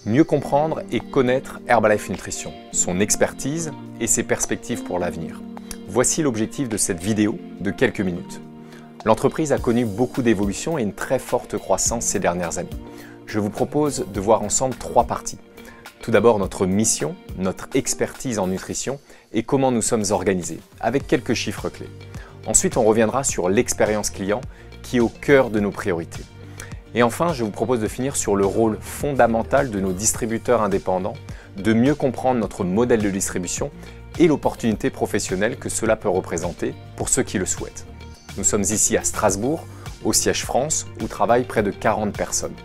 Mieux comprendre et connaître Herbalife Nutrition, son expertise et ses perspectives pour l'avenir. Voici l'objectif de cette vidéo de quelques minutes. L'entreprise a connu beaucoup d'évolutions et une très forte croissance ces dernières années. Je vous propose de voir ensemble trois parties. Tout d'abord notre mission, notre expertise en nutrition et comment nous sommes organisés, avec quelques chiffres clés. Ensuite, on reviendra sur l'expérience client qui est au cœur de nos priorités. Et enfin, je vous propose de finir sur le rôle fondamental de nos distributeurs indépendants, de mieux comprendre notre modèle de distribution et l'opportunité professionnelle que cela peut représenter pour ceux qui le souhaitent. Nous sommes ici à Strasbourg, au siège France, où travaillent près de 40 personnes.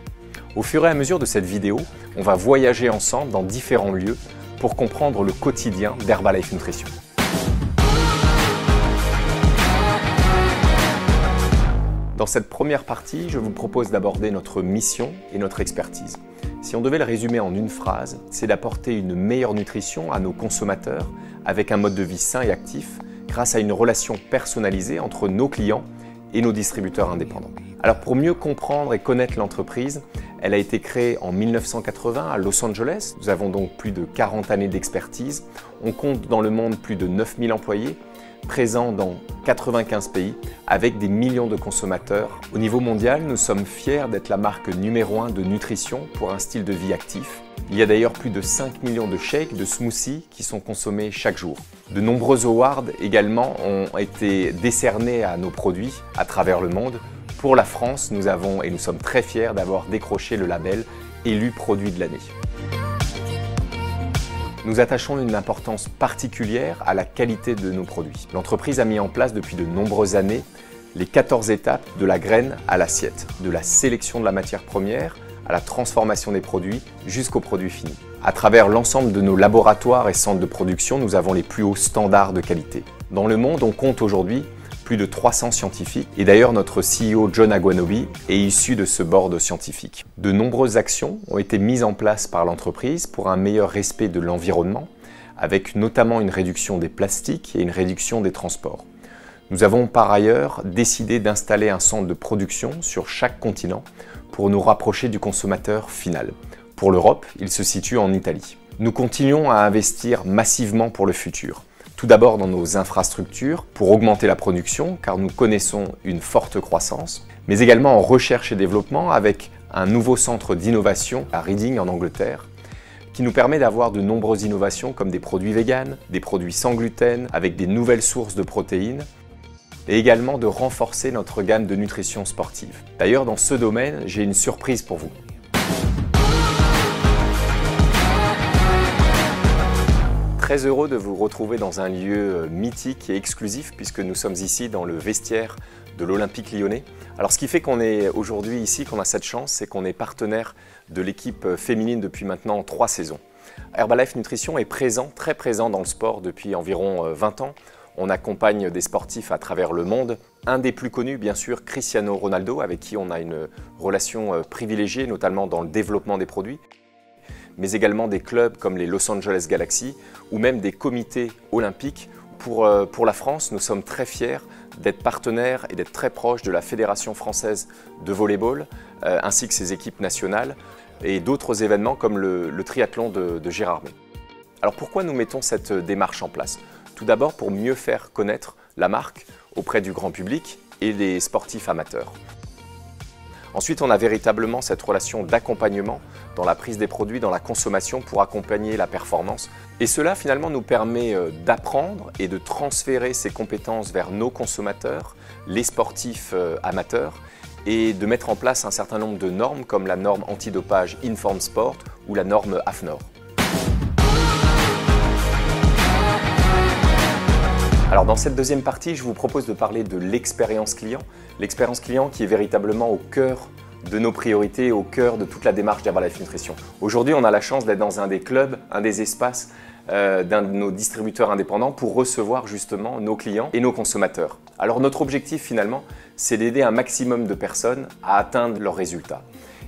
Au fur et à mesure de cette vidéo, on va voyager ensemble dans différents lieux pour comprendre le quotidien d'Herbalife Nutrition. Dans cette première partie, je vous propose d'aborder notre mission et notre expertise. Si on devait le résumer en une phrase, c'est d'apporter une meilleure nutrition à nos consommateurs avec un mode de vie sain et actif grâce à une relation personnalisée entre nos clients et nos distributeurs indépendants. Alors pour mieux comprendre et connaître l'entreprise, elle a été créée en 1980 à Los Angeles. Nous avons donc plus de 40 années d'expertise. On compte dans le monde plus de 9000 employés, présents dans 95 pays, avec des millions de consommateurs. Au niveau mondial, nous sommes fiers d'être la marque numéro 1 de nutrition pour un style de vie actif. Il y a d'ailleurs plus de 5 millions de shakes, de smoothies qui sont consommés chaque jour. De nombreux awards également ont été décernés à nos produits à travers le monde. Pour la France, nous sommes très fiers d'avoir décroché le label élu produit de l'année. Nous attachons une importance particulière à la qualité de nos produits. L'entreprise a mis en place depuis de nombreuses années les 14 étapes de la graine à l'assiette, de la sélection de la matière première à la transformation des produits jusqu'au produit fini. À travers l'ensemble de nos laboratoires et centres de production, nous avons les plus hauts standards de qualité. Dans le monde, on compte aujourd'hui plus de 300 scientifiques et d'ailleurs notre CEO John Agwanobi est issu de ce board scientifique. De nombreuses actions ont été mises en place par l'entreprise pour un meilleur respect de l'environnement, avec notamment une réduction des plastiques et une réduction des transports. Nous avons par ailleurs décidé d'installer un centre de production sur chaque continent pour nous rapprocher du consommateur final. Pour l'Europe, il se situe en Italie. Nous continuons à investir massivement pour le futur. Tout d'abord dans nos infrastructures pour augmenter la production car nous connaissons une forte croissance, mais également en recherche et développement avec un nouveau centre d'innovation à Reading en Angleterre qui nous permet d'avoir de nombreuses innovations comme des produits véganes, des produits sans gluten avec des nouvelles sources de protéines et également de renforcer notre gamme de nutrition sportive. D'ailleurs dans ce domaine, j'ai une surprise pour vous. Très heureux de vous retrouver dans un lieu mythique et exclusif puisque nous sommes ici dans le vestiaire de l'Olympique Lyonnais. Alors ce qui fait qu'on est aujourd'hui ici, qu'on a cette chance, c'est qu'on est partenaire de l'équipe féminine depuis maintenant 3 saisons. Herbalife Nutrition est très présent dans le sport depuis environ 20 ans. On accompagne des sportifs à travers le monde. Un des plus connus, bien sûr, Cristiano Ronaldo, avec qui on a une relation privilégiée, notamment dans le développement des produits, mais également des clubs comme les Los Angeles Galaxy ou même des comités olympiques. Pour la France, nous sommes très fiers d'être partenaires et d'être très proches de la Fédération française de volleyball ainsi que ses équipes nationales et d'autres événements comme le triathlon de Gérardmer. Alors pourquoi nous mettons cette démarche en place? Tout d'abord pour mieux faire connaître la marque auprès du grand public et des sportifs amateurs. Ensuite, on a véritablement cette relation d'accompagnement dans la prise des produits, dans la consommation pour accompagner la performance. Et cela finalement nous permet d'apprendre et de transférer ces compétences vers nos consommateurs, les sportifs amateurs, et de mettre en place un certain nombre de normes comme la norme antidopage Inform Sport ou la norme AFNOR. Alors dans cette deuxième partie, je vous propose de parler de l'expérience client. L'expérience client qui est véritablement au cœur de nos priorités, au cœur de toute la démarche d'Herbalife Nutrition. Aujourd'hui, on a la chance d'être dans un des clubs, un des espaces d'un de nos distributeurs indépendants pour recevoir justement nos clients et nos consommateurs. Alors notre objectif finalement, c'est d'aider un maximum de personnes à atteindre leurs résultats.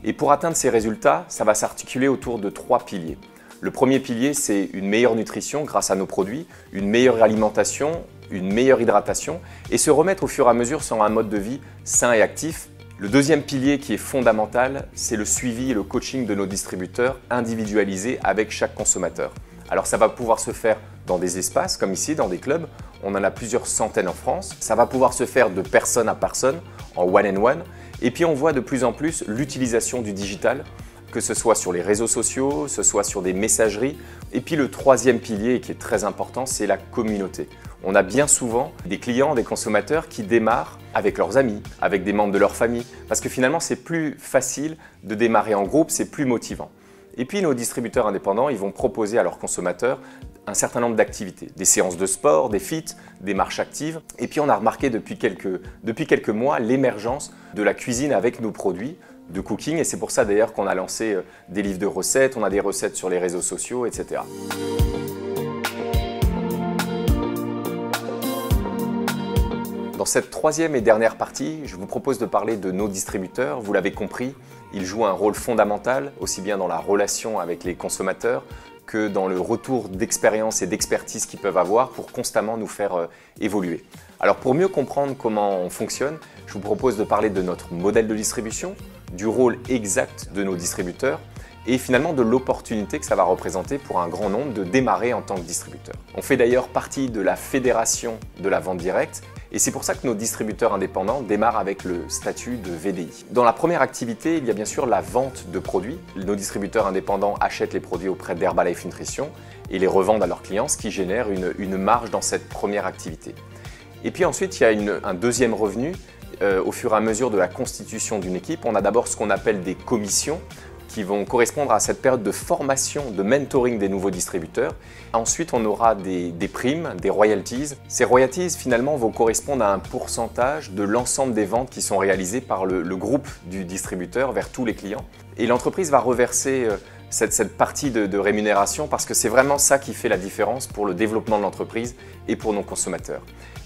Et pour atteindre ces résultats, ça va s'articuler autour de 3 piliers. Le premier pilier, c'est une meilleure nutrition grâce à nos produits, une meilleure alimentation, une meilleure hydratation et se remettre au fur et à mesure sur un mode de vie sain et actif Le deuxième pilier qui est fondamental, c'est le suivi et le coaching de nos distributeurs individualisés avec chaque consommateur. Alors ça va pouvoir se faire dans des espaces comme ici, dans des clubs. On en a plusieurs centaines en France. Ça va pouvoir se faire de personne à personne, en one-on-one. Et puis on voit de plus en plus l'utilisation du digital, que ce soit sur les réseaux sociaux, que ce soit sur des messageries. Et puis le troisième pilier qui est très important, c'est la communauté. On a bien souvent des clients, des consommateurs qui démarrent avec leurs amis, avec des membres de leur famille, parce que finalement c'est plus facile de démarrer en groupe, c'est plus motivant. Et puis nos distributeurs indépendants, ils vont proposer à leurs consommateurs un certain nombre d'activités, des séances de sport, des feats, des marches actives. Et puis on a remarqué depuis quelques mois l'émergence de la cuisine avec nos produits de cooking, et c'est pour ça d'ailleurs qu'on a lancé des livres de recettes, on a des recettes sur les réseaux sociaux, etc. Dans cette troisième et dernière partie, je vous propose de parler de nos distributeurs. Vous l'avez compris, ils jouent un rôle fondamental, aussi bien dans la relation avec les consommateurs que dans le retour d'expérience et d'expertise qu'ils peuvent avoir pour constamment nous faire évoluer. Alors pour mieux comprendre comment on fonctionne, je vous propose de parler de notre modèle de distribution, du rôle exact de nos distributeurs et finalement de l'opportunité que ça va représenter pour un grand nombre de démarrer en tant que distributeur. On fait d'ailleurs partie de la fédération de la vente directe et c'est pour ça que nos distributeurs indépendants démarrent avec le statut de VDI. Dans la première activité, il y a bien sûr la vente de produits. Nos distributeurs indépendants achètent les produits auprès d'Herbalife Nutrition et les revendent à leurs clients, ce qui génère une marge dans cette première activité. Et puis ensuite, il y a un deuxième revenu. Au fur et à mesure de la constitution d'une équipe, on a d'abord ce qu'on appelle des commissions qui vont correspondre à cette période de formation, de mentoring des nouveaux distributeurs. Ensuite, on aura des primes, des royalties. Ces royalties, finalement, vont correspondre à un pourcentage de l'ensemble des ventes qui sont réalisées par le groupe du distributeur vers tous les clients. Et l'entreprise va reverser cette partie de rémunération parce que c'est vraiment ça qui fait la différence pour le développement de l'entreprise et pour nos consommateurs.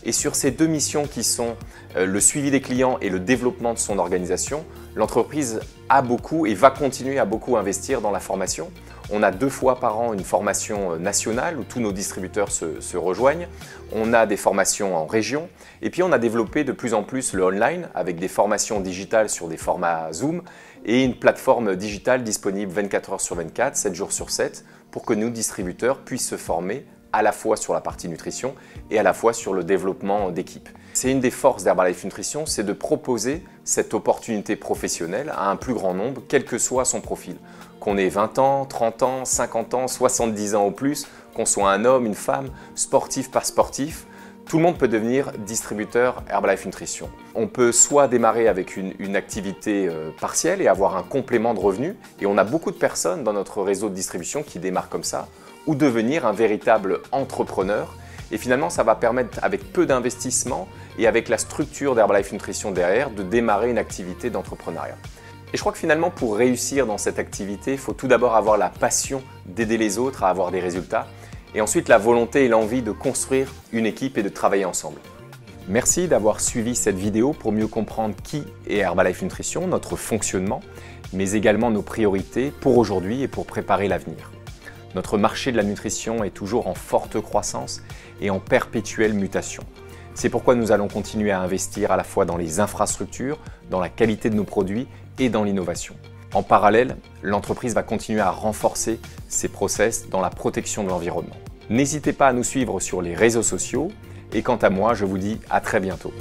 Et sur ces deux missions qui sont le suivi des clients et le développement de son organisation, l'entreprise a beaucoup et va continuer à beaucoup investir dans la formation. On a 2 fois par an une formation nationale où tous nos distributeurs se rejoignent. On a des formations en région et puis on a développé de plus en plus le online avec des formations digitales sur des formats Zoom et une plateforme digitale disponible 24 heures sur 24, 7 jours sur 7 pour que nos distributeurs puissent se former à la fois sur la partie nutrition et à la fois sur le développement d'équipe. C'est une des forces d'Herbalife Nutrition, c'est de proposer cette opportunité professionnelle à un plus grand nombre, quel que soit son profil. Qu'on ait 20 ans, 30 ans, 50 ans, 70 ans ou plus, qu'on soit un homme, une femme, sportif, pas sportif, tout le monde peut devenir distributeur Herbalife Nutrition. On peut soit démarrer avec une activité partielle et avoir un complément de revenus, et on a beaucoup de personnes dans notre réseau de distribution qui démarrent comme ça, ou devenir un véritable entrepreneur. Et finalement, ça va permettre, avec peu d'investissement et avec la structure d'Herbalife Nutrition derrière, de démarrer une activité d'entrepreneuriat. Et je crois que finalement, pour réussir dans cette activité, il faut tout d'abord avoir la passion d'aider les autres à avoir des résultats, et ensuite la volonté et l'envie de construire une équipe et de travailler ensemble. Merci d'avoir suivi cette vidéo pour mieux comprendre qui est Herbalife Nutrition, notre fonctionnement, mais également nos priorités pour aujourd'hui et pour préparer l'avenir. Notre marché de la nutrition est toujours en forte croissance et en perpétuelle mutation. C'est pourquoi nous allons continuer à investir à la fois dans les infrastructures, dans la qualité de nos produits et dans l'innovation. En parallèle, l'entreprise va continuer à renforcer ses process dans la protection de l'environnement. N'hésitez pas à nous suivre sur les réseaux sociaux et quant à moi, je vous dis à très bientôt.